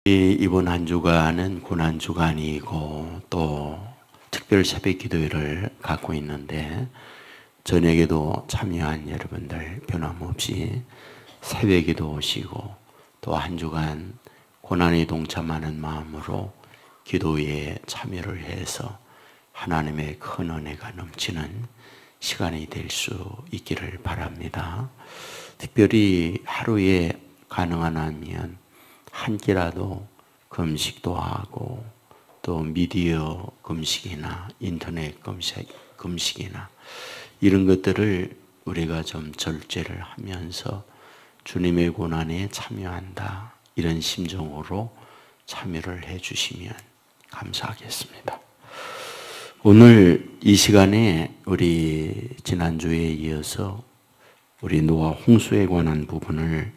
이번 한 주간은 고난 주간이고 또 특별 새벽 기도회를 갖고 있는데 저녁에도 참여한 여러분들 변함없이 새벽 기도 오시고 또 한 주간 고난에 동참하는 마음으로 기도회에 참여를 해서 하나님의 큰 은혜가 넘치는 시간이 될 수 있기를 바랍니다. 특별히 하루에 가능하면 한 끼라도 금식도 하고 또 미디어 금식이나 인터넷 금식이나 이런 것들을 우리가 좀 절제를 하면서 주님의 고난에 참여한다 이런 심정으로 참여를 해 주시면 감사하겠습니다. 오늘 이 시간에 우리 지난주에 이어서 우리 노아 홍수에 관한 부분을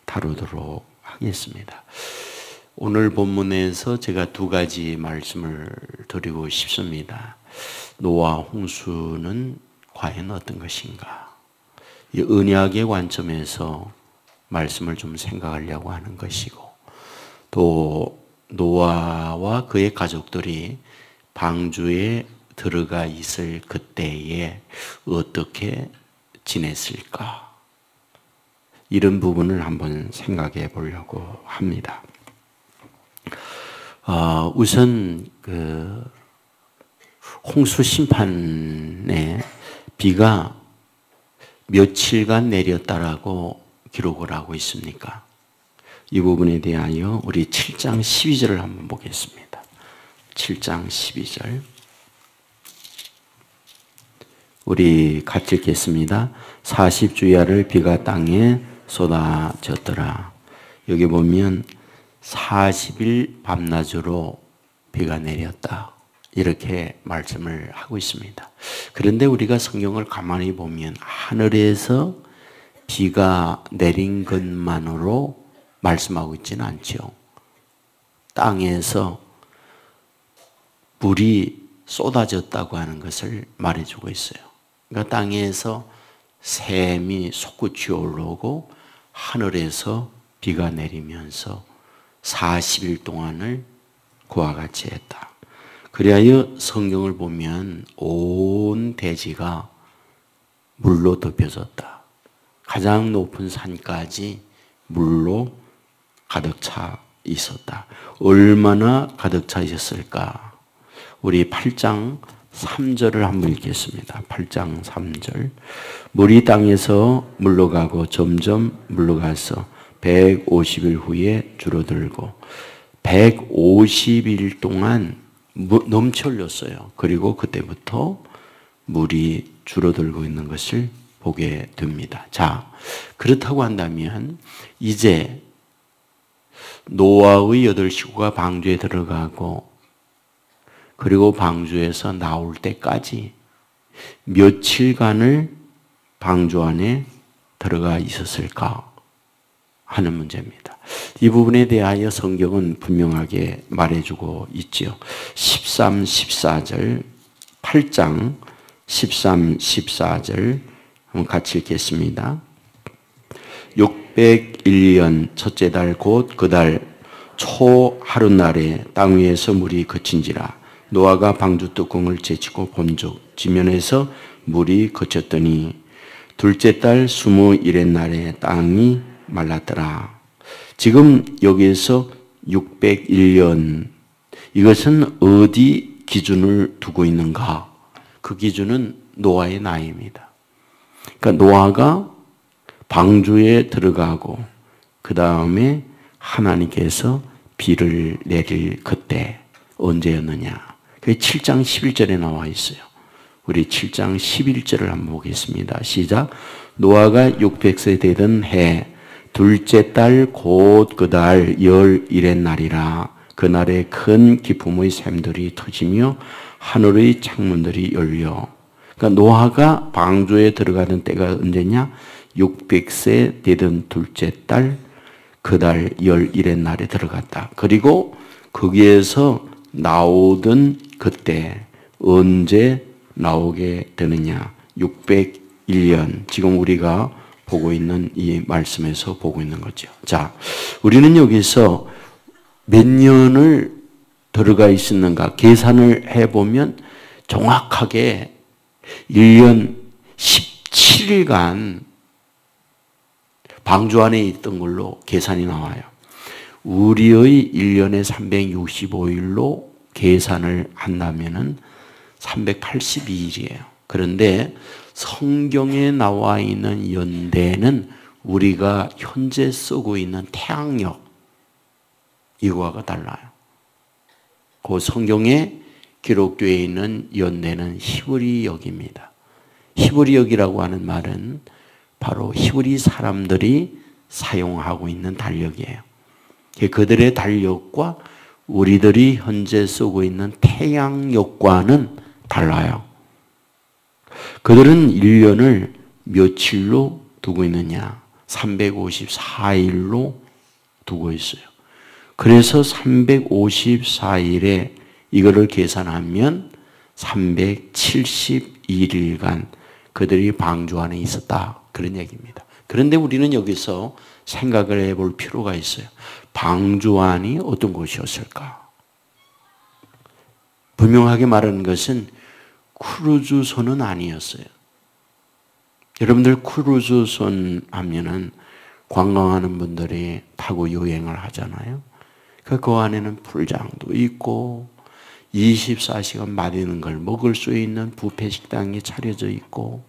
다루도록 하겠습니다. 오늘 본문에서 제가 두 가지 말씀을 드리고 싶습니다. 노아 홍수는 과연 어떤 것인가? 이 언약의 관점에서 말씀을 좀 생각하려고 하는 것이고 또 노아와 그의 가족들이 방주에 들어가 있을 그때에 어떻게 지냈을까? 이런 부분을 한번 생각해 보려고 합니다. 우선 홍수 심판에 비가 며칠간 내렸다라고 기록을 하고 있습니까? 이 부분에 대하여 우리 7장 12절을 한번 보겠습니다. 7장 12절 우리 같이 읽겠습니다. 40주야를 비가 땅에 쏟아졌더라. 여기 보면 40일 밤낮으로 비가 내렸다. 이렇게 말씀을 하고 있습니다. 그런데 우리가 성경을 가만히 보면 하늘에서 비가 내린 것만으로 말씀하고 있지는 않죠. 땅에서 물이 쏟아졌다고 하는 것을 말해주고 있어요. 그러니까 땅에서 샘이 솟구쳐 올라오고 하늘에서 비가 내리면서 40일 동안을 그와 같이 했다. 그리하여 성경을 보면 온 대지가 물로 덮여졌다. 가장 높은 산까지 물로 가득 차 있었다. 얼마나 가득 차 있었을까? 우리 8장 3절을 한번 읽겠습니다. 8장 3절 물이 땅에서 물러가고 점점 물러가서 150일 후에 줄어들고 150일 동안 넘쳐 흘렸어요. 그리고 그때부터 물이 줄어들고 있는 것을 보게 됩니다. 자, 그렇다고 한다면 이제 노아의 8 식구가 방주에 들어가고 그리고 방주에서 나올 때까지 며칠간을 방주 안에 들어가 있었을까 하는 문제입니다. 이 부분에 대하여 성경은 분명하게 말해주고 있죠. 13, 14절 8장 13, 14절 한번 같이 읽겠습니다. 601년 첫째 달 곧 그 달 초 하룻날에 땅 위에서 물이 그친지라 노아가 방주 뚜껑을 제치고 본즉 지면에서 물이 그쳤더니 둘째 달 21의 날에 땅이 말랐더라. 지금 여기에서 601년 이것은 어디 기준을 두고 있는가? 그 기준은 노아의 나이입니다. 그러니까 노아가 방주에 들어가고 그 다음에 하나님께서 비를 내릴 그때 언제였느냐? 그게 7장 11절에 나와 있어요. 우리 7장 11절을 한번 보겠습니다. 시작. 노아가 600세 되던 해 둘째 달 곧 그 달 11의 날이라. 그날에 큰 기품의 샘들이 터지며 하늘의 창문들이 열려. 그러니까 노아가 방주에 들어가던 때가 언제냐? 600세 되던 둘째 달 그 달 11의 날에 들어갔다. 그리고 거기에서 나오던 그때 언제 나오게 되느냐? 601년 지금 우리가 보고 있는 이 말씀에서 보고 있는 거죠. 자, 우리는 여기서 몇 년을 들어가 있었는가 계산을 해보면 정확하게 1년 17일간 방주 안에 있던 걸로 계산이 나와요. 우리의 1년에 365일로 계산을 한다면 382일이에요. 그런데 성경에 나와 있는 연대는 우리가 현재 쓰고 있는 태양력 이거와 달라요. 그 성경에 기록되어 있는 연대는 히브리역입니다. 히브리역이라고 하는 말은 바로 히브리 사람들이 사용하고 있는 달력이에요. 그들의 달력과 우리들이 현재 쓰고 있는 태양력과는 달라요. 그들은 1년을 며칠로 두고 있느냐? 354일로 두고 있어요. 그래서 354일에 이거를 계산하면 371일간 그들이 방주 안에 있었다. 그런 얘기입니다. 그런데 우리는 여기서 생각을 해볼 필요가 있어요. 방주 안이 어떤 곳이었을까? 분명하게 말하는 것은 크루즈선은 아니었어요. 여러분들 크루즈선 하면은 관광하는 분들이 타고 여행을 하잖아요. 그 안에는 풀장도 있고 24시간 맛있는 걸 먹을 수 있는 뷔페 식당이 차려져 있고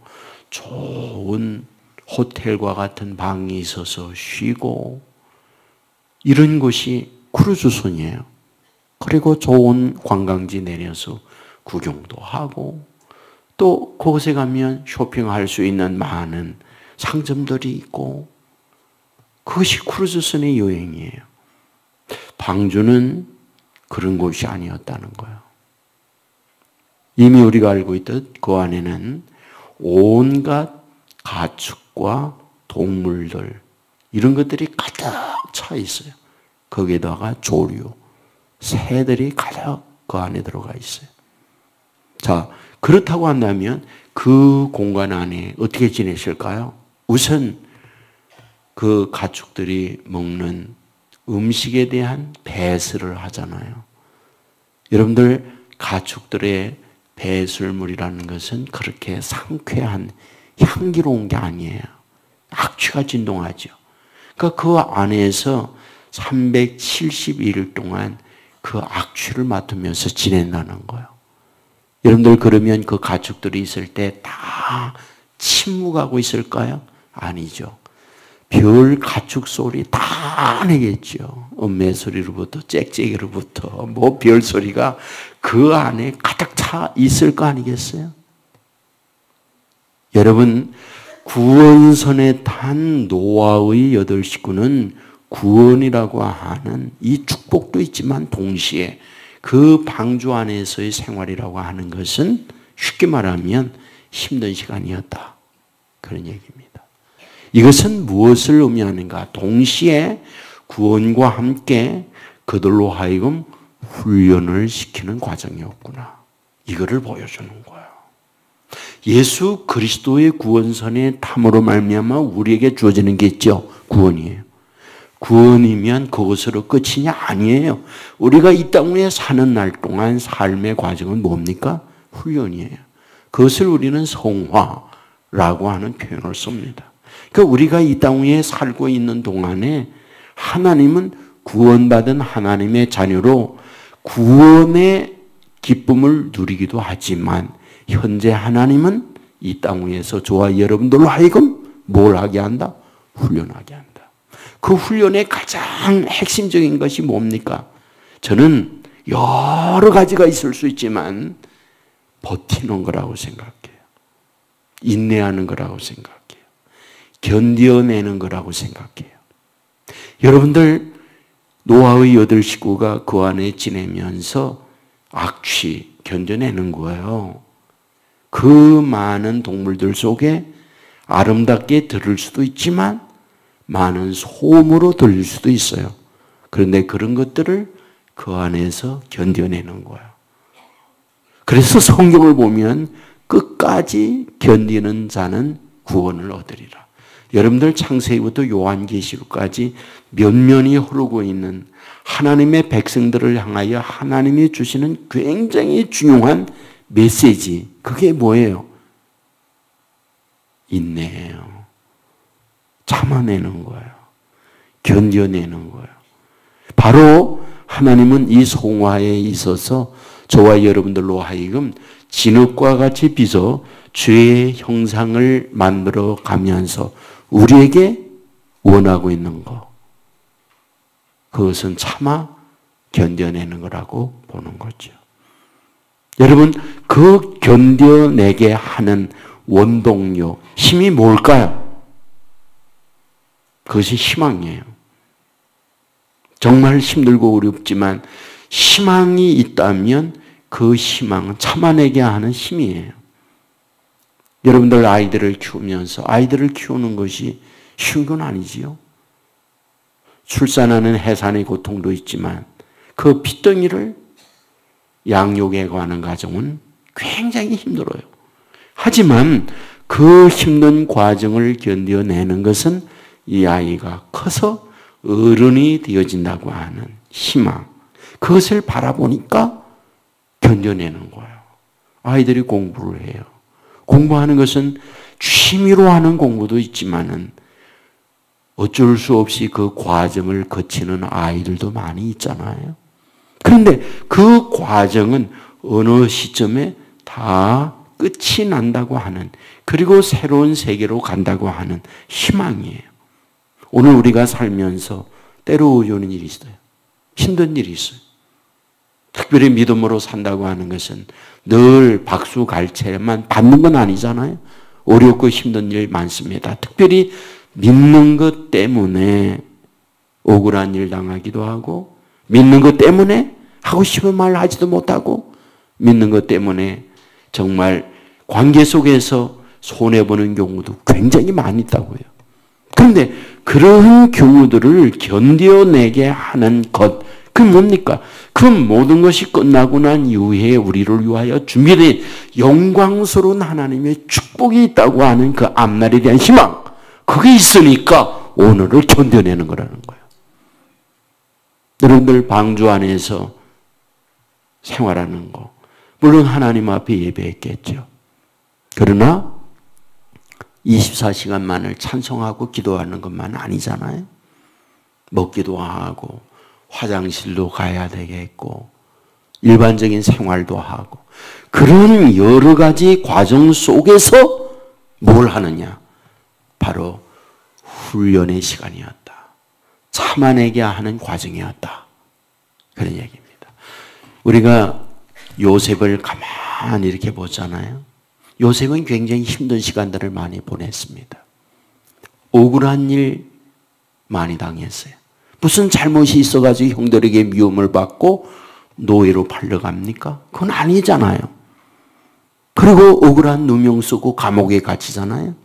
좋은 호텔과 같은 방이 있어서 쉬고 이런 곳이 크루즈선이에요. 그리고 좋은 관광지 내려서 구경도 하고 또 그곳에 가면 쇼핑할 수 있는 많은 상점들이 있고 그것이 크루즈선의 여행이에요. 방주는 그런 곳이 아니었다는 거예요. 이미 우리가 알고 있듯 그 안에는 온갖 가축과 동물들 이런 것들이 가득 차 있어요. 거기에다가 조류, 새들이 가득 그 안에 들어가 있어요. 자, 그렇다고 한다면 그 공간 안에 어떻게 지내실까요? 우선 그 가축들이 먹는 음식에 대한 배설을 하잖아요. 여러분들 가축들의 배설물이라는 것은 그렇게 상쾌한 향기로운 게 아니에요. 악취가 진동하죠. 그러니까 그 안에서 371일 동안 그 악취를 맡으면서 지낸다는 거예요. 여러분들 그러면 그 가축들이 있을 때 다 침묵하고 있을까요? 아니죠. 별 가축 소리 다 내겠죠. 음매 소리로부터 짹짹이로부터 뭐 별 소리가 그 안에 가득 차 있을 거 아니겠어요? 여러분 구원선에 탄 노아의 8 식구는 구원이라고 하는 이 축복도 있지만 동시에 그 방주 안에서의 생활이라고 하는 것은 쉽게 말하면 힘든 시간이었다. 그런 얘기입니다. 이것은 무엇을 의미하는가? 동시에 구원과 함께 그들로 하여금 훈련을 시키는 과정이었구나. 이거를 보여주는 거예요. 예수 그리스도의 구원선의 탐으로 말미암아 우리에게 주어지는 게 있죠. 구원이에요. 구원이면 그것으로 끝이냐? 아니에요. 우리가 이 땅 위에 사는 날 동안 삶의 과정은 뭡니까? 훈련이에요. 그것을 우리는 성화라고 하는 표현을 씁니다. 그러니까 우리가 이 땅 위에 살고 있는 동안에 하나님은 구원받은 하나님의 자녀로 구원의 기쁨을 누리기도 하지만 현재 하나님은 이 땅 위에서 저와 여러분들로 하여금 뭘 하게 한다? 훈련하게 한다. 그 훈련의 가장 핵심적인 것이 뭡니까? 저는 여러 가지가 있을 수 있지만 버티는 거라고 생각해요. 인내하는 거라고 생각해요. 견뎌내는 거라고 생각해요. 여러분들 노아의 8 식구가 그 안에 지내면서 악취 견뎌내는 거예요. 그 많은 동물들 속에 아름답게 들을 수도 있지만 많은 소음으로 들릴 수도 있어요. 그런데 그런 것들을 그 안에서 견뎌내는 거예요. 그래서 성경을 보면 끝까지 견디는 자는 구원을 얻으리라. 여러분들 창세기부터 요한계시록까지 면면이 흐르고 있는 하나님의 백성들을 향하여 하나님이 주시는 굉장히 중요한 메시지. 그게 뭐예요? 인내예요. 참아내는 거예요. 견뎌내는 거예요. 바로 하나님은 이 송화에 있어서 저와 여러분들로 하여금 진흙과 같이 빚어 주의 형상을 만들어 가면서 우리에게 원하고 있는 것, 그것은 참아 견뎌내는 거라고 보는 거죠. 여러분, 그 견뎌내게 하는 원동력, 힘이 뭘까요? 그것이 희망이에요. 정말 힘들고 어렵지만 희망이 있다면 그 희망은 참아내게 하는 힘이에요. 여러분들 아이들을 키우면서 아이들을 키우는 것이 쉬운 건 아니지요. 출산하는 해산의 고통도 있지만 그 핏덩이를 양육해 가는 과정은 굉장히 힘들어요. 하지만 그 힘든 과정을 견뎌내는 것은 이 아이가 커서 어른이 되어진다고 하는 희망, 그것을 바라보니까 견뎌내는 거예요. 아이들이 공부를 해요. 공부하는 것은 취미로 하는 공부도 있지만은 어쩔 수 없이 그 과정을 거치는 아이들도 많이 있잖아요. 그런데 그 과정은 어느 시점에 다 끝이 난다고 하는, 그리고 새로운 세계로 간다고 하는 희망이에요. 오늘 우리가 살면서 때려오는 일이 있어요. 힘든 일이 있어요. 특별히 믿음으로 산다고 하는 것은 늘 박수 갈채만 받는 건 아니잖아요. 어렵고 힘든 일 많습니다. 특별히 믿는 것 때문에 억울한 일 당하기도 하고, 믿는 것 때문에 하고 싶은 말 하지도 못하고, 믿는 것 때문에 정말 관계 속에서 손해보는 경우도 굉장히 많이 있다고요. 그런데 그런 경우들을 견뎌내게 하는 것, 그 뭡니까? 그 모든 것이 끝나고 난 이후에 우리를 위하여 준비된 영광스러운 하나님의 축복이 있다고 하는 그 앞날에 대한 희망, 그게 있으니까 오늘을 견뎌내는 거라는 거예요. 여러분들 방주 안에서 생활하는 거, 물론 하나님 앞에 예배했겠죠. 그러나 24시간만을 찬송하고 기도하는 것만 아니잖아요. 먹기도 하고 화장실도 가야 되겠고 일반적인 생활도 하고, 그런 여러 가지 과정 속에서 뭘 하느냐? 바로 훈련의 시간이었다. 참아내게 하는 과정이었다. 그런 얘기입니다. 우리가 요셉을 가만히 이렇게 보잖아요. 요셉은 굉장히 힘든 시간들을 많이 보냈습니다. 억울한 일 많이 당했어요. 무슨 잘못이 있어가지고 형들에게 미움을 받고 노예로 팔려갑니까? 그건 아니잖아요. 그리고 억울한 누명 쓰고 감옥에 갇히잖아요.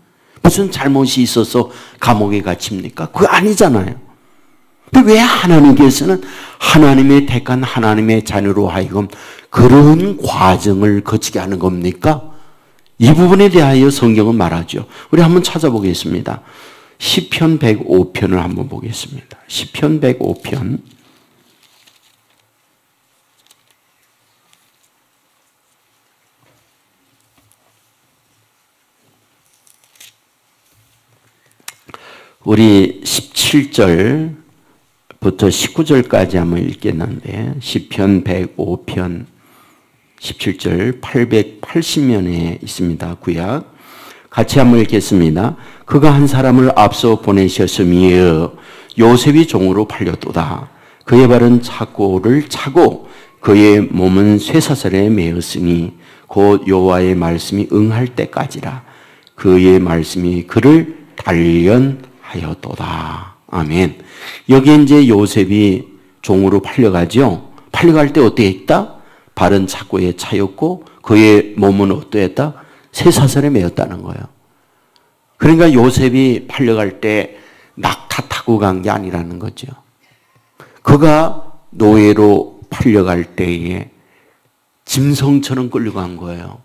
무슨 잘못이 있어서 감옥에 갇힙니까? 그거 아니잖아요. 근데 왜 하나님께서는 하나님의 택한 하나님의 자녀로 하여금 그런 과정을 거치게 하는 겁니까? 이 부분에 대하여 성경은 말하죠. 우리 한번 찾아보겠습니다. 시편 105편을 한번 보겠습니다. 시편 105편. 우리 17절부터 19절까지 한번 읽겠는데, 시편 105편 17절 880면에 있습니다. 구약. 같이 한번 읽겠습니다. 그가 한 사람을 앞서 보내셨으며 요셉이 종으로 팔렸도다. 그의 발은 착고를 차고 그의 몸은 쇠사슬에 매었으니 곧 여호와의 말씀이 응할 때까지라. 그의 말씀이 그를 단련하였도다. 아멘. 여기 이제 요셉이 종으로 팔려가죠. 팔려갈 때 어떻게 했다? 발은 착고에 차였고 그의 몸은 어떠했다? 쇠사슬에 매였다는 거예요. 그러니까 요셉이 팔려갈 때 낙타 타고 간 게 아니라는 거죠. 그가 노예로 팔려갈 때에 짐승처럼 끌려간 거예요.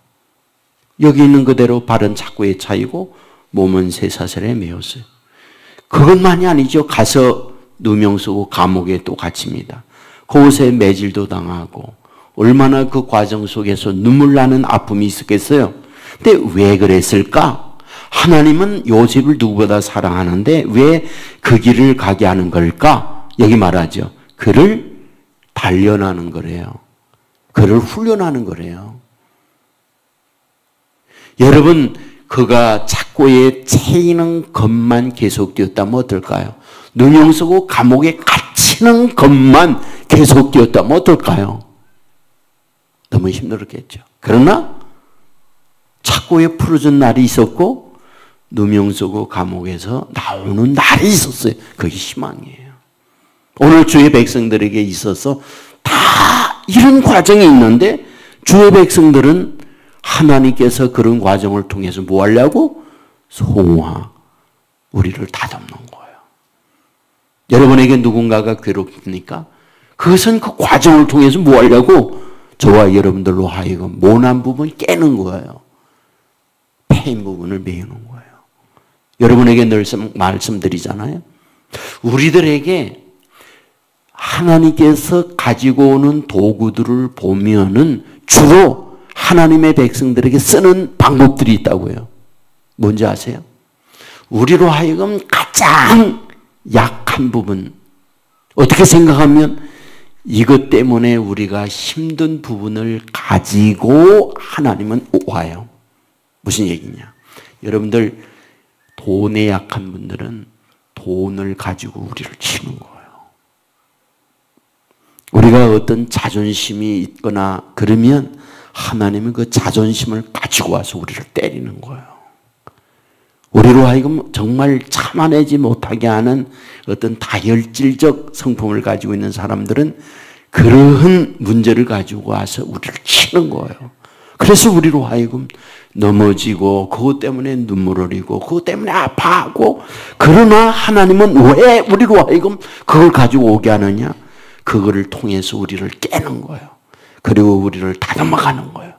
여기 있는 그대로 발은 착고에 차이고 몸은 쇠사슬에 매였어요. 그것만이 아니죠. 가서 누명 쓰고 감옥에 또 갇힙니다. 그곳에 매질도 당하고 얼마나 그 과정 속에서 눈물 나는 아픔이 있었겠어요. 근데 왜 그랬을까? 하나님은 요셉을 누구보다 사랑하는데 왜 그 길을 가게 하는 걸까? 여기 말하죠. 그를 단련하는 거래요. 그를 훈련하는 거래요. 여러분, 그가 착고에 채이는 것만 계속되었다면 어떨까요? 누명 쓰고 감옥에 갇히는 것만 계속되었다면 어떨까요? 너무 힘들었겠죠. 그러나 착고에 풀어준 날이 있었고 누명 쓰고 감옥에서 나오는 날이 있었어요. 그게 희망이에요. 오늘 주의 백성들에게 있어서 다 이런 과정이 있는데 주의 백성들은 하나님께서 그런 과정을 통해서 뭐 하려고? 성화, 우리를 다듬는 거예요. 여러분에게 누군가가 괴롭습니까? 그것은 그 과정을 통해서 뭐 하려고? 저와 여러분들로 하여금 모난 부분 깨는 거예요. 패인 부분을 메우는 거예요. 여러분에게 늘 말씀드리잖아요. 우리들에게 하나님께서 가지고 오는 도구들을 보면은 주로 하나님의 백성들에게 쓰는 방법들이 있다고요. 뭔지 아세요? 우리로 하여금 가장 약한 부분, 어떻게 생각하면 이것 때문에 우리가 힘든 부분을 가지고 하나님은 와요. 무슨 얘기냐? 여러분들 돈에 약한 분들은 돈을 가지고 우리를 치는 거예요. 우리가 어떤 자존심이 있거나 그러면 하나님은 그 자존심을 가지고 와서 우리를 때리는 거예요. 우리로 하여금 정말 참아내지 못하게 하는 어떤 다혈질적 성품을 가지고 있는 사람들은 그러한 문제를 가지고 와서 우리를 치는 거예요. 그래서 우리로 하여금 넘어지고 그것 때문에 눈물 흘리고 그것 때문에 아파하고, 그러나 하나님은 왜 우리로 하여금 그걸 가지고 오게 하느냐? 그거를 통해서 우리를 깨는 거예요. 그리고 우리를 다듬어가는 거예요.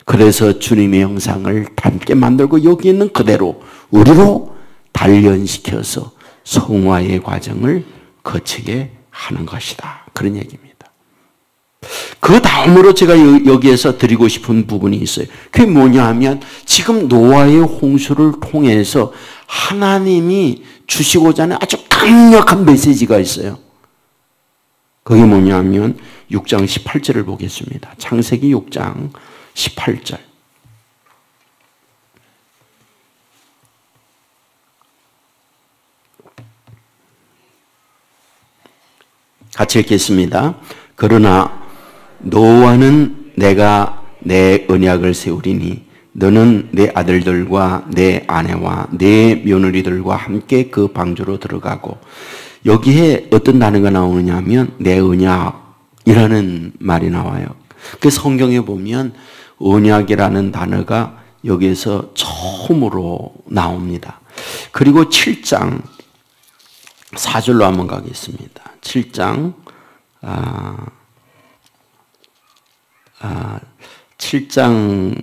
그래서 주님의 형상을 닮게 만들고 여기 있는 그대로 우리로 단련시켜서 성화의 과정을 거치게 하는 것이다. 그런 얘기입니다. 그 다음으로 제가 여기에서 드리고 싶은 부분이 있어요. 그게 뭐냐 하면 지금 노아의 홍수를 통해서 하나님이 주시고자 하는 아주 강력한 메시지가 있어요. 그게 뭐냐 하면 6장 18절을 보겠습니다. 창세기 6장 18절. 같이 읽겠습니다. 그러나 노아는 내가 내 언약을 세우리니 너는 내 아들들과 내 아내와 내 며느리들과 함께 그 방주로 들어가고, 여기에 어떤 단어가 나오느냐 하면 내 언약이라는 말이 나와요. 그 성경에 보면 언약이라는 단어가 여기에서 처음으로 나옵니다. 그리고 7장 4절로 한번 가겠습니다. 7장 7장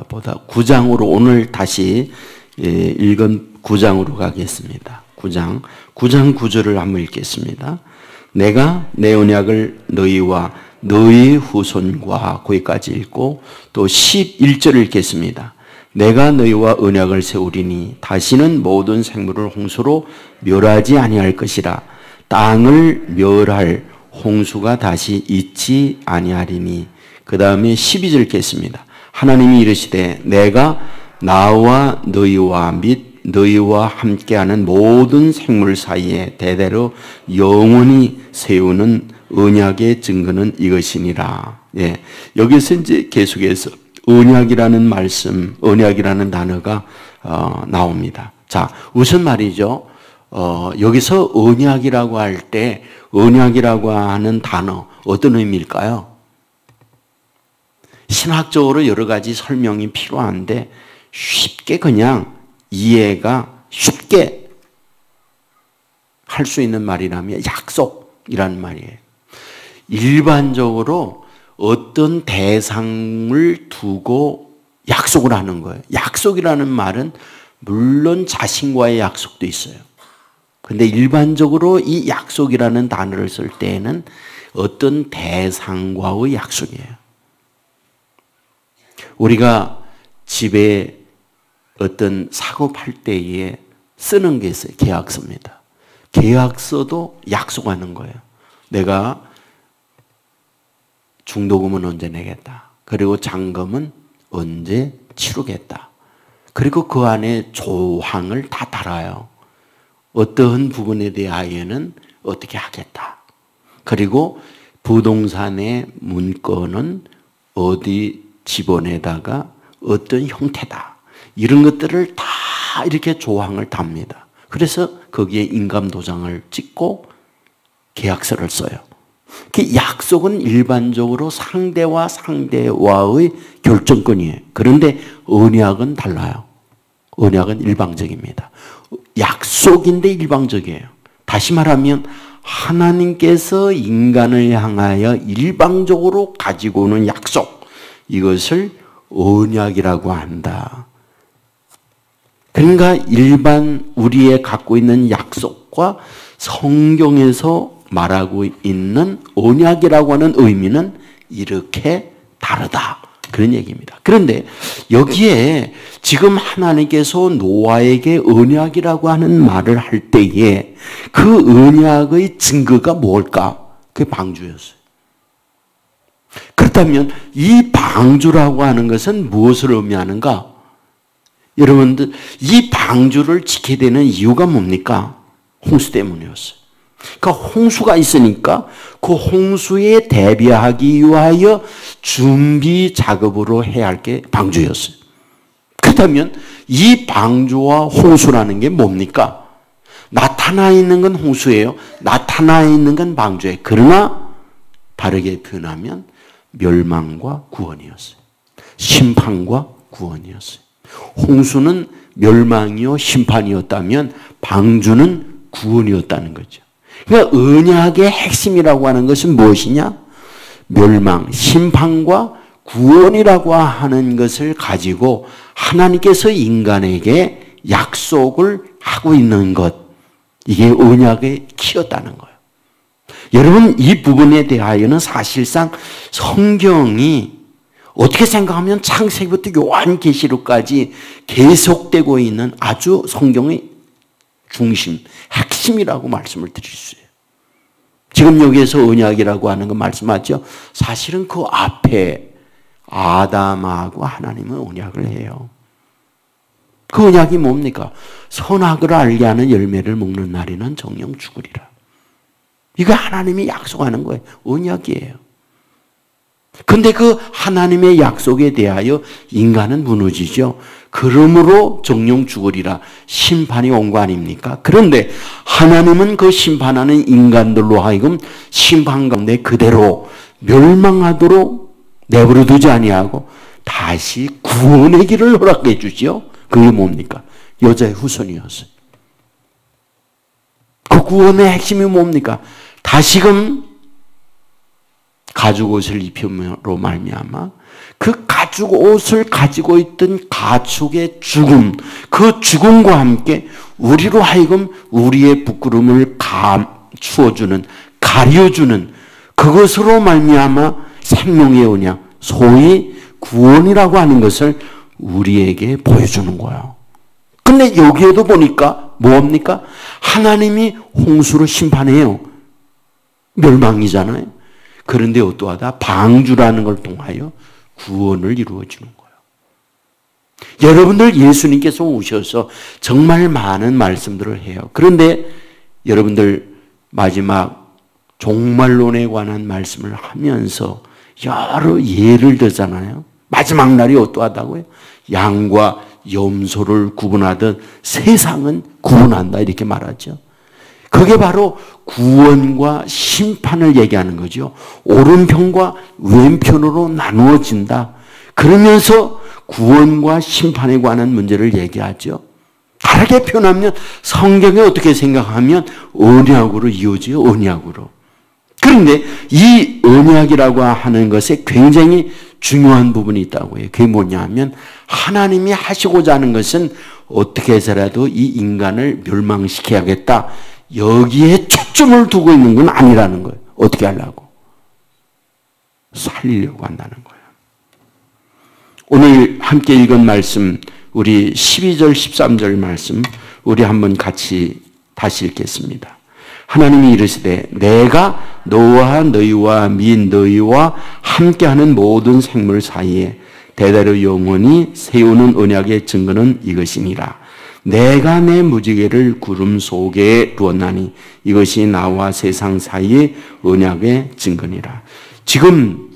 보다 9장으로 오늘 다시 읽은 9장으로 가겠습니다. 9장 9절을 한번 읽겠습니다. 내가 내 언약을 너희와 너희 후손과 거기까지 읽고 또 11절을 읽겠습니다. 내가 너희와 언약을 세우리니 다시는 모든 생물을 홍수로 멸하지 아니할 것이라. 땅을 멸할 홍수가 다시 있지 아니하리니. 그 다음에 12절 읽겠습니다. 하나님이 이르시되 내가 나와 너희와 및 너희와 함께하는 모든 생물 사이에 대대로 영원히 세우는 언약의 증거는 이것이니라. 예, 여기서 이제 계속해서 언약이라는 말씀, 언약이라는 단어가 나옵니다. 자, 우선 말이죠. 여기서 언약이라고 할 때 언약이라고 하는 단어 어떤 의미일까요? 신학적으로 여러 가지 설명이 필요한데 쉽게 그냥 이해가 쉽게 할 수 있는 말이라면 약속이라는 말이에요. 일반적으로 어떤 대상을 두고 약속을 하는 거예요. 약속이라는 말은 물론 자신과의 약속도 있어요. 근데 일반적으로 이 약속이라는 단어를 쓸 때에는 어떤 대상과의 약속이에요. 우리가 집에 어떤 사고 팔 때에 쓰는 게 있어요. 계약서입니다. 계약서도 약속하는 거예요. 내가 중도금은 언제 내겠다. 그리고 잔금은 언제 치르겠다. 그리고 그 안에 조항을 다 달아요. 어떠한 부분에 대하여는 어떻게 하겠다. 그리고 부동산의 문건은 어디 집어내다가 어떤 형태다. 이런 것들을 다 이렇게 조항을 답니다. 그래서 거기에 인감도장을 찍고 계약서를 써요. 그 약속은 일반적으로 상대와 상대와의 결정권이에요. 그런데 언약은 달라요. 언약은 일방적입니다. 약속인데 일방적이에요. 다시 말하면 하나님께서 인간을 향하여 일방적으로 가지고 오는 약속, 이것을 언약이라고 한다. 그러니까 일반 우리의 갖고 있는 약속과 성경에서 말하고 있는 언약이라고 하는 의미는 이렇게 다르다. 그런 얘기입니다. 그런데 여기에 지금 하나님께서 노아에게 언약이라고 하는 말을 할 때에 그 언약의 증거가 뭘까? 그게 방주였어요. 그렇다면 이 방주라고 하는 것은 무엇을 의미하는가? 여러분들, 이 방주를 지켜야 되는 이유가 뭡니까? 홍수 때문이었어요. 그러니까 홍수가 있으니까 그 홍수에 대비하기 위하여 준비 작업으로 해야 할 게 방주였어요. 그렇다면 이 방주와 홍수라는 게 뭡니까? 나타나 있는 건 홍수예요. 나타나 있는 건 방주예요. 그러나 다르게 표현하면 멸망과 구원이었어요. 심판과 구원이었어요. 홍수는 멸망이요 심판이었다면 방주는 구원이었다는 거죠. 그러니까 언약의 핵심이라고 하는 것은 무엇이냐? 멸망, 심판과 구원이라고 하는 것을 가지고 하나님께서 인간에게 약속을 하고 있는 것, 이게 언약의 키였다는 거예요. 여러분, 이 부분에 대하여는 사실상 성경이 어떻게 생각하면 창세기부터 요한계시록까지 계속되고 있는 아주 성경의 중심, 핵심이라고 말씀을 드릴 수 있어요. 지금 여기에서 언약이라고 하는 거 말씀하죠. 사실은 그 앞에 아담하고 하나님은 언약을 해요. 그 언약이 뭡니까? 선악을 알게 하는 열매를 먹는 날에는 정령 죽으리라. 이거 하나님이 약속하는 거예요. 언약이에요. 근데 그 하나님의 약속에 대하여 인간은 무너지죠. 그러므로 정령 죽으리라. 심판이 온 거 아닙니까? 그런데 하나님은 그 심판하는 인간들로 하여금 심판 가운데 그대로 멸망하도록 내버려 두지 아니하고 다시 구원의 길을 허락해 주지요. 그게 뭡니까? 여자의 후손이었어요. 그 구원의 핵심이 뭡니까? 다시금 가죽 옷을 입힘으로 말미암아 그 가죽 옷을 가지고 있던 가축의 죽음, 그 죽음과 함께 우리로 하여금 우리의 부끄러움을 감추어주는, 가려주는 그것으로 말미암아 생명의 언약, 소위 구원이라고 하는 것을 우리에게 보여주는 거예요. 근데 여기에도 보니까 뭡니까? 하나님이 홍수로 심판해요. 멸망이잖아요. 그런데 어떠하다? 방주라는 걸 통하여 구원을 이루어주는 거예요. 여러분들 예수님께서 오셔서 정말 많은 말씀들을 해요. 그런데 여러분들 마지막 종말론에 관한 말씀을 하면서 여러 예를 들잖아요. 마지막 날이 어떠하다고요? 양과 염소를 구분하듯 세상은 구분한다 이렇게 말하죠. 그게 바로 구원과 심판을 얘기하는 거죠. 오른편과 왼편으로 나누어진다. 그러면서 구원과 심판에 관한 문제를 얘기하죠. 다르게 표현하면 성경에 어떻게 생각하면 언약으로 이어져요. 언약으로. 그런데 이 언약이라고 하는 것에 굉장히 중요한 부분이 있다고 해요. 그게 뭐냐 하면 하나님이 하시고자 하는 것은 어떻게 해서라도 이 인간을 멸망시켜야겠다. 여기에 초점을 두고 있는 건 아니라는 거예요. 어떻게 하려고? 살리려고 한다는 거예요. 오늘 함께 읽은 말씀, 우리 12절, 13절 말씀, 우리 한번 같이 다시 읽겠습니다. 하나님이 이르시되 내가 너와 너희와 및 너희와 함께하는 모든 생물 사이에 대대로 영원히 세우는 언약의 증거는 이것이니라. 내가 내 무지개를 구름 속에 두었나니 이것이 나와 세상 사이의 언약의 증거니라. 지금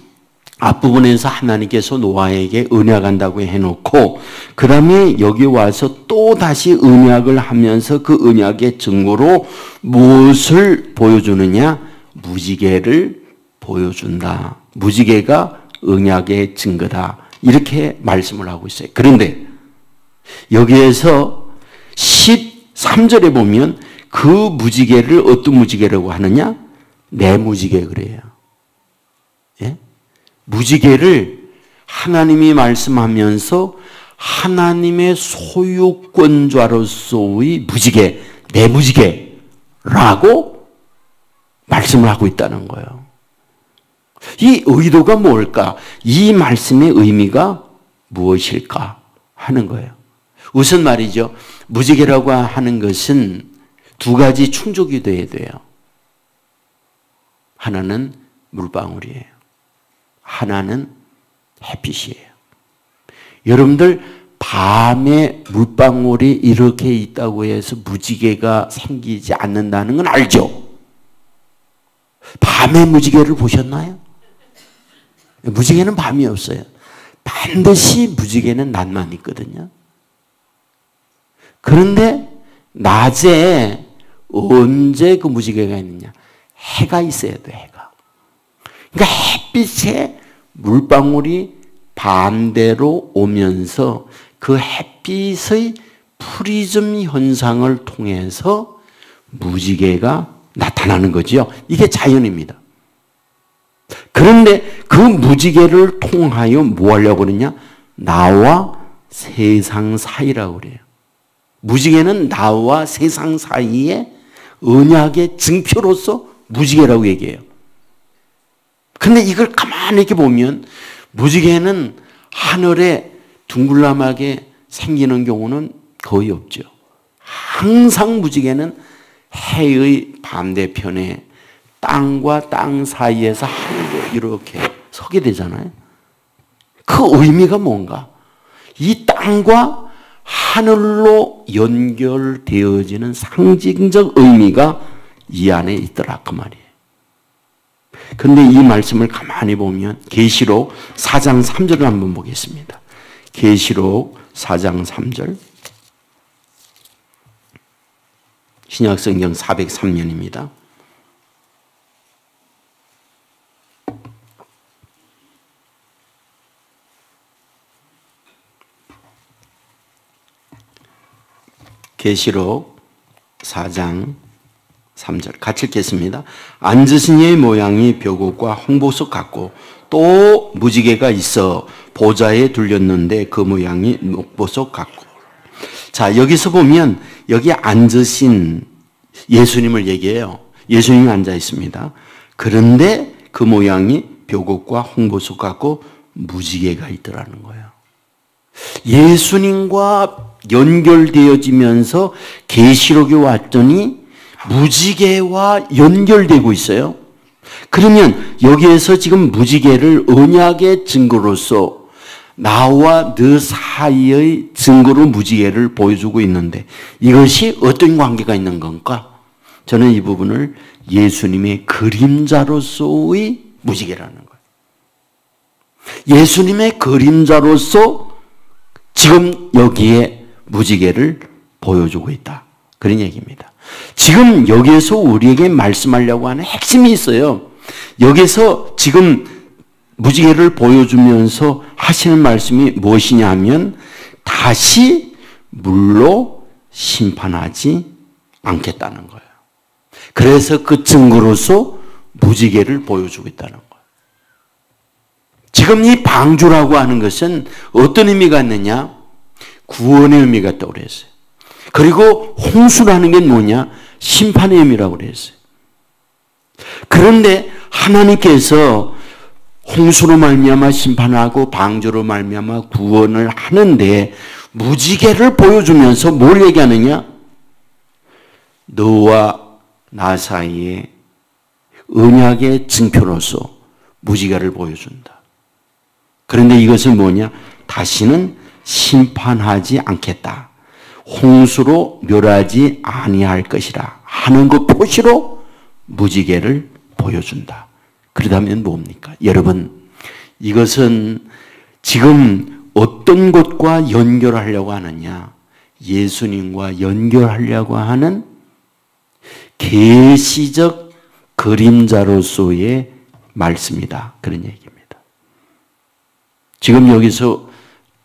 앞부분에서 하나님께서 노아에게 언약한다고 해놓고 그 다음에 여기 와서 또 다시 언약을 하면서 그 언약의 증거로 무엇을 보여주느냐? 무지개를 보여준다. 무지개가 언약의 증거다. 이렇게 말씀을 하고 있어요. 그런데 여기에서 13절에 보면 그 무지개를 어떤 무지개라고 하느냐? 내 무지개 그래요. 예? 무지개를 하나님이 말씀하면서 하나님의 소유권자로서의 무지개, 내 무지개라고 말씀을 하고 있다는 거예요. 이 의도가 뭘까? 이 말씀의 의미가 무엇일까 하는 거예요. 우선 말이죠. 무지개라고 하는 것은 두 가지 충족이 돼야 돼요. 하나는 물방울이에요. 하나는 햇빛이에요. 여러분들 밤에 물방울이 이렇게 있다고 해서 무지개가 생기지 않는다는 건 알죠? 밤에 무지개를 보셨나요? 무지개는 밤이 없어요. 반드시 무지개는 낮만 있거든요. 그런데 낮에 언제 그 무지개가 있느냐? 해가 있어야 돼, 해가. 그러니까 햇빛에 물방울이 반대로 오면서 그 햇빛의 프리즘 현상을 통해서 무지개가 나타나는 거죠. 이게 자연입니다. 그런데 그 무지개를 통하여 뭐 하려고 그러냐? 나와 세상 사이라고 그래요. 무지개는 나와 세상 사이에 언약의 증표로서 무지개라고 얘기해요. 근데 이걸 가만히 이렇게 보면 무지개는 하늘에 둥글람하게 생기는 경우는 거의 없죠. 항상 무지개는 해의 반대편에 땅과 땅 사이에서 하늘로 이렇게 서게 되잖아요. 그 의미가 뭔가? 이 땅과 하늘로 연결되어지는 상징적 의미가 이 안에 있더라 그 말이에요. 그런데 이 말씀을 가만히 보면 계시록 4장 3절을 한번 보겠습니다. 계시록 4장 3절. 신약성경 403년입니다. 계시록 4장 3절 같이 읽겠습니다. 앉으신 이의 모양이 벼곡과 홍보석 같고 또 무지개가 있어 보좌에 둘렸는데 그 모양이 녹보석 같고. 자, 여기서 보면 여기 앉으신 예수님을 얘기해요. 예수님이 앉아 있습니다. 그런데 그 모양이 벼곡과 홍보석 같고 무지개가 있더라는 거예요. 예수님과 연결되어지면서 계시록에 왔더니 무지개와 연결되고 있어요. 그러면 여기에서 지금 무지개를 언약의 증거로서 나와 너 사이의 증거로 무지개를 보여주고 있는데 이것이 어떤 관계가 있는 건가? 저는 이 부분을 예수님의 그림자로서의 무지개라는 거예요. 예수님의 그림자로서 지금 여기에 무지개를 보여주고 있다. 그런 얘기입니다. 지금 여기에서 우리에게 말씀하려고 하는 핵심이 있어요. 여기서 지금 무지개를 보여주면서 하시는 말씀이 무엇이냐 하면 다시 물로 심판하지 않겠다는 거예요. 그래서 그 증거로서 무지개를 보여주고 있다는 거예요. 지금 이 방주라고 하는 것은 어떤 의미가 있느냐? 구원의 의미가 있다고 그랬어요. 그리고 홍수라는 게 뭐냐? 심판의 의미라고 그랬어요. 그런데 하나님께서 홍수로 말미암아 심판하고 방주로 말미암아 구원을 하는데 무지개를 보여주면서 뭘 얘기하느냐? 너와 나 사이에 언약의 증표로서 무지개를 보여준다. 그런데 이것은 뭐냐? 다시는 심판하지 않겠다. 홍수로 멸하지 아니할 것이라 하는 그 표시로 무지개를 보여준다. 그러다면 뭡니까? 여러분, 이것은 지금 어떤 것과 연결하려고 하느냐? 예수님과 연결하려고 하는 계시적 그림자로서의 말씀이다. 그런 얘기입니다. 지금 여기서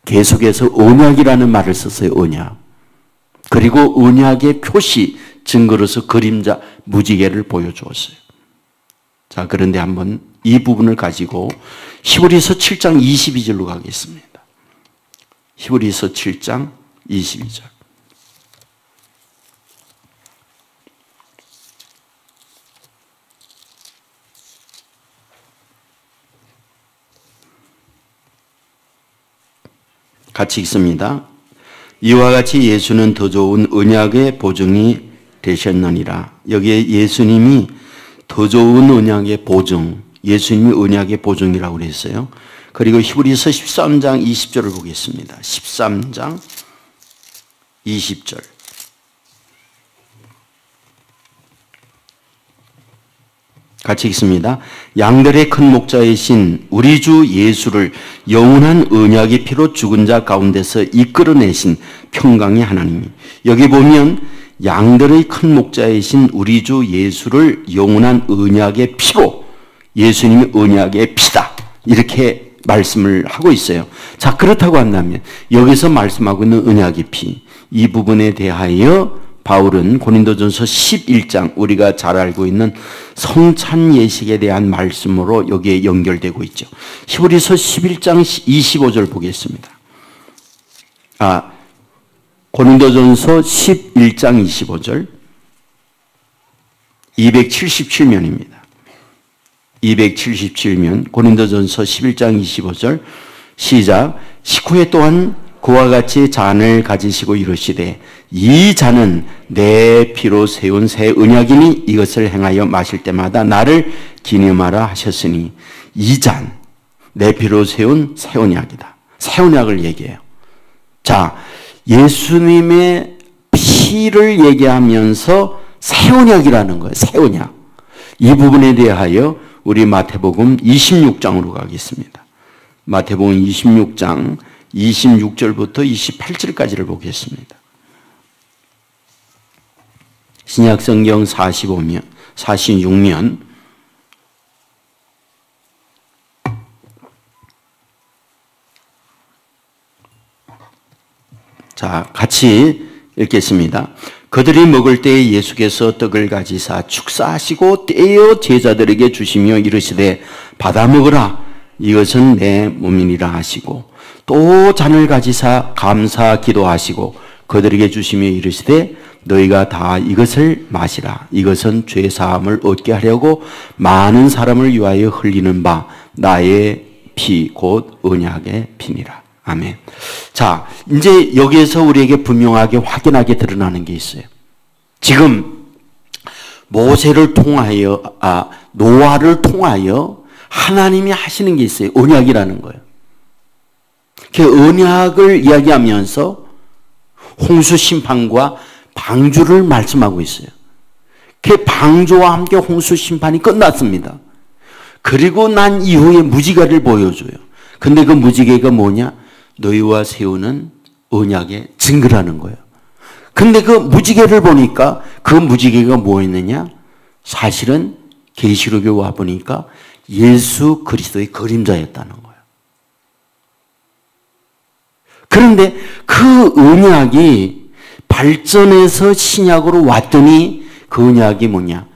계속해서 언약이라는 말을 썼어요. 언약. 그리고 언약의 표시, 증거로서 그림자, 무지개를 보여주었어요. 자, 그런데 한번 이 부분을 가지고 히브리서 7장 22절로 가겠습니다. 히브리서 7장 22절. 같이 읽습니다. 이와 같이 예수는 더 좋은 언약의 보증이 되셨느니라. 여기에 예수님이 더 좋은 언약의 보증, 예수님이 언약의 보증이라고 그랬어요. 그리고 히브리서 13장 20절을 보겠습니다. 13장 20절. 같이 읽습니다. 양들의 큰 목자이신 우리 주 예수를 영원한 언약의 피로 죽은 자 가운데서 이끌어내신 평강의 하나님이, 여기 보면 양들의 큰 목자이신 우리 주 예수를 영원한 언약의 피로, 예수님이 언약의 피다, 이렇게 말씀을 하고 있어요. 자, 그렇다고 한다면 여기서 말씀하고 있는 언약의 피, 이 부분에 대하여 바울은 고린도전서 11장, 우리가 잘 알고 있는 성찬 예식에 대한 말씀으로 여기에 연결되고 있죠. 히브리서 11장 25절 보겠습니다. 고린도전서 11장 25절, 277면입니다. 277면, 고린도전서 11장 25절, 시작. 식후에 또한 그와 같이 잔을 가지시고 이르시되 이 잔은 내 피로 세운 새 언약이니 이것을 행하여 마실 때마다 나를 기념하라 하셨으니, 이 잔, 내 피로 세운 새 언약이다. 새 언약을 얘기해요. 자, 예수님의 피를 얘기하면서 새 언약이라는 거예요. 새 언약. 이 부분에 대하여 우리 마태복음 26장으로 가겠습니다. 마태복음 26장 26절부터 28절까지를 보겠습니다. 신약성경 46면 자, 같이 읽겠습니다. 그들이 먹을 때에 예수께서 떡을 가지사 축사하시고 떼어 제자들에게 주시며 이르시되 받아 먹으라, 이것은 내 몸이니라 하시고, 또 잔을 가지사 감사 기도하시고 그들에게 주시며 이르시되 너희가 다 이것을 마시라, 이것은 죄 사함을 얻게 하려고 많은 사람을 위하여 흘리는 바 나의 피 곧 언약의 피니라. 아멘. 자, 이제 여기에서 우리에게 분명하게 확연하게 드러나는 게 있어요. 지금 모세를 통하여, 노아를 통하여 하나님이 하시는 게 있어요. 언약이라는 거예요. 그 언약을 이야기하면서 홍수 심판과 방주를 말씀하고 있어요. 그 방주와 함께 홍수 심판이 끝났습니다. 그리고 난 이후에 무지개를 보여줘요. 근데 그 무지개가 뭐냐? 너희와 세우는 언약의 증거라는 거예요. 근데 그 무지개를 보니까 그 무지개가 뭐였느냐? 사실은 계시록에 와 보니까 예수 그리스도의 그림자였다는 거예요. 그런데 그 언약이 발전해서 신약으로 왔더니 그 언약이 뭐냐?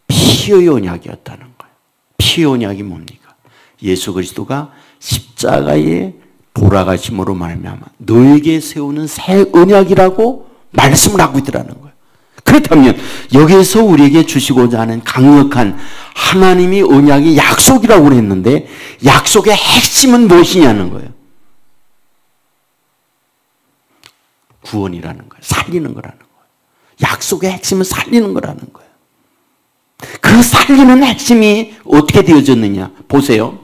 피의 언약이었다는 거예요. 피의 언약이 뭡니까? 예수 그리스도가 십자가에 돌아가심으로 말미암아 너에게 세우는 새 언약이라고 말씀을 하고 있더라는 거예요. 그렇다면 여기에서 우리에게 주시고자 하는 강력한 하나님이 언약의 약속이라고 했는데 약속의 핵심은 무엇이냐는 거예요. 구원이라는 거예요. 살리는 거라는 거예요. 약속의 핵심은 살리는 거라는 거예요. 그 살리는 핵심이 어떻게 되어졌느냐 보세요.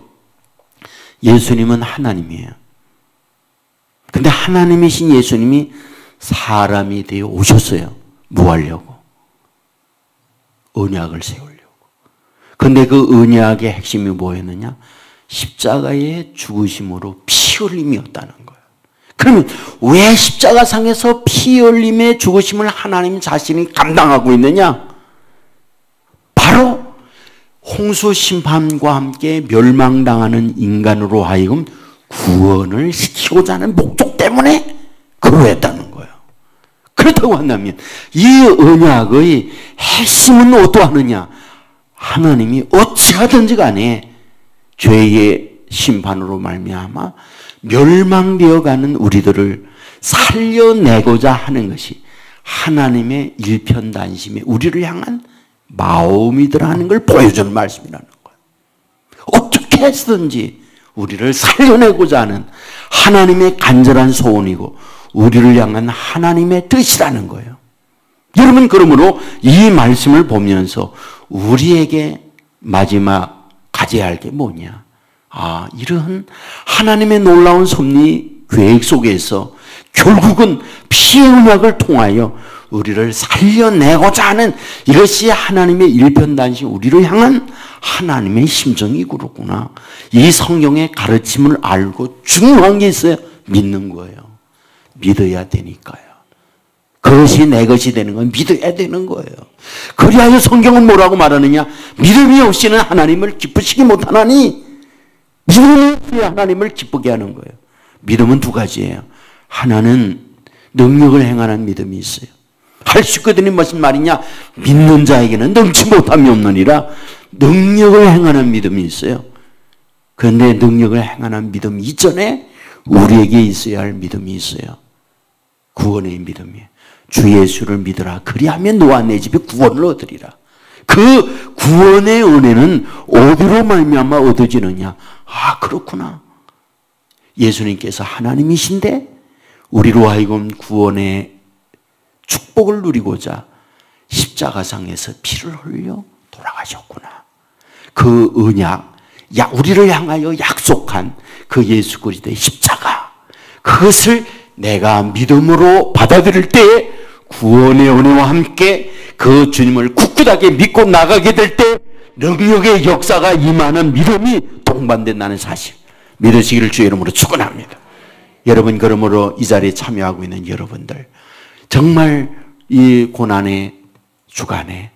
예수님은 하나님이에요. 근데 하나님이신 예수님이 사람이 되어 오셨어요. 뭐 하려고? 언약을 세우려고. 근데 그 언약의 핵심이 뭐였느냐? 십자가의 죽으심으로 피 흘림이었다는 거예요. 그러면 왜 십자가상에서 피 흘림의 죽으심을 하나님 자신이 감당하고 있느냐? 바로 홍수 심판과 함께 멸망당하는 인간으로 하여금 구원을 시키고자 하는 목적 때문에 그러했다는 거예요. 그렇다고 한다면 이 언약의 핵심은 어떠하느냐? 하나님이 어찌하든지 간에 죄의 심판으로 말미암아 멸망되어가는 우리들을 살려내고자 하는 것이 하나님의 일편단심에 우리를 향한 마음이더라 하는 걸 보여주는 말씀이라는 거예요. 어떻게 해서든지 우리를 살려내고자 하는 하나님의 간절한 소원이고 우리를 향한 하나님의 뜻이라는 거예요. 여러분 그러므로 이 말씀을 보면서 우리에게 마지막 가져야 할 게 뭐냐? 이런 하나님의 놀라운 섭리 계획 속에서 결국은 피의 언약을 통하여 우리를 살려내고자 하는 이것이 하나님의 일편단심 우리를 향한 하나님의 심정이 그렇구나. 이 성경의 가르침을 알고 중요한 게 있어요. 믿는 거예요. 믿어야 되니까요. 그것이 내 것이 되는 건 믿어야 되는 거예요. 그리하여 성경은 뭐라고 말하느냐? 믿음이 없이는 하나님을 기쁘시게 못하나니 믿음이 없이 하나님을 기쁘게 하는 거예요. 믿음은 두 가지예요. 하나는 능력을 행하는 믿음이 있어요. 할 수 있거든요. 무슨 말이냐? 믿는 자에게는 능치 못함이 없느니라. 능력을 행하는 믿음이 있어요. 그런데 능력을 행하는 믿음 이전에 우리에게 있어야 할 믿음이 있어요. 구원의 믿음이에요. 주 예수를 믿으라. 그리하면 너와 내 집에 구원을 얻으리라. 그 구원의 은혜는 어디로 말미암아 얻어지느냐? 그렇구나. 예수님께서 하나님이신데 우리로 하여금 구원의 축복을 누리고자 십자가상에서 피를 흘려 돌아가셨구나. 그 언약, 우리를 향하여 약속한 그 예수 그리스도의 십자가, 그것을 내가 믿음으로 받아들일 때 구원의 은혜와 함께 그 주님을 굳굳하게 믿고 나가게 될 때 능력의 역사가 임하는 믿음이 동반된다는 사실 믿으시기를 주의 이름으로 축원합니다. 여러분 그러므로 이 자리에 참여하고 있는 여러분들 정말 이 고난의 주간에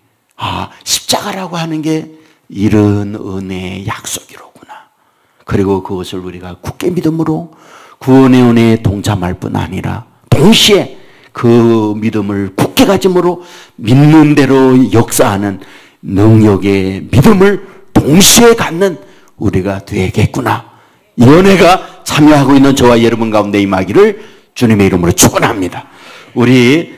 십자가라고 하는 게 이런 은혜의 약속이로구나. 그리고 그것을 우리가 굳게 믿음으로 구원의 은혜에 동참할 뿐 아니라 동시에 그 믿음을 굳게 가짐으로 믿는 대로 역사하는 능력의 믿음을 동시에 갖는 우리가 되겠구나. 이 은혜가 참여하고 있는 저와 여러분 가운데 임하기를 주님의 이름으로 축원합니다. 우리